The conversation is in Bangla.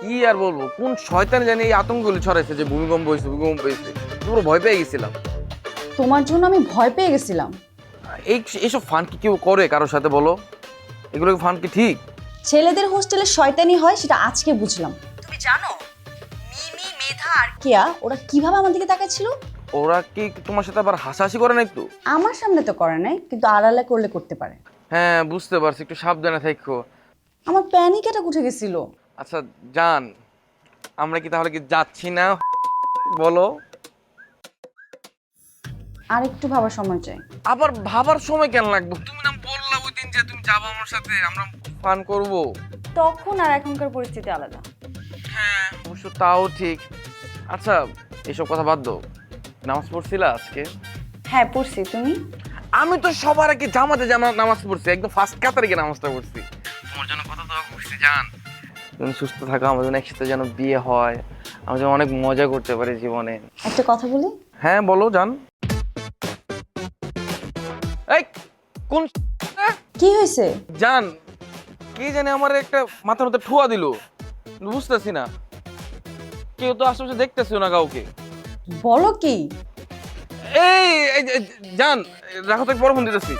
কি আর বলবো, কোন শয়তান জানি এই আতঙ্কগুলি ছড়াইছে যে ভূমিকম্প হয়েছে। পুরো ভয় পেয়ে গেছিলাম। তোমার জন্য আমি ভয় পেয়ে গেছিলাম। এইসব ফান কি কেউ করে কারোর সাথে বলো? এগুলো ফান কি ঠিক? ছেলেদের হোস্টেলে শয়তানি হয় সেটা আজকে বুঝলাম। তুমি জানো মিমি, মেধা আর কেয়া ওরা কিভাবে আমার দিকে তাকাচ্ছিল? ওরা কি তোমার সাথে আবার হাসাহাসি করে না একটু? আমার সামনে তো করে নাই, কিন্তু আড়ালে করলে করতে পারে। হ্যাঁ বুঝতে পারছি, একটু সাবধানে থাকো। আমার প্যানিক অ্যাটাক উঠে গেছিল। আচ্ছা জান, আমরা কি তাহলে কি যাচ্ছি না বলো? আর একটু ভাবার সময় চাই। আবার ভাবার সময় কেন লাগবে? তুমি না বললা ওই দিন যে তুমি যাবো আমার সাথে, আমরা ফান করব। তখন আর এখনকার পরিস্থিতি আলাদা। হ্যাঁ অবশ্য তাও ঠিক। আচ্ছা এসব কথা বাদ দাও, নামাজ পড়ছিলা আজকে? হ্যাঁ পড়ছি, তুমি? আমি তো সবার আগে জামাতে নামাজ পড়ছি, একদম ফার্স্ট কাতারে গিয়ে নামাজটা পড়ছি। তোমার জন্য কত দোয়া করছি জান, তুমি সুস্থ থাকো, আমাদের জন্য একসাথে যেন বিয়ে হয়, আমরা যেন অনেক মজা করতে পারি জীবনে। একটা কথা বলি? হ্যাঁ বলো জান। এই কোন কি হয়েছে? জান, কে জানে আমার একটা মাথার মধ্যে ঠুয়া দিল, বুঝতেছি না। কেউ তো আশেপাশে দেখতেছিও না কাউকে। বলো কি? এই জান, রাখো তো, বড় ফোন দিতেছি।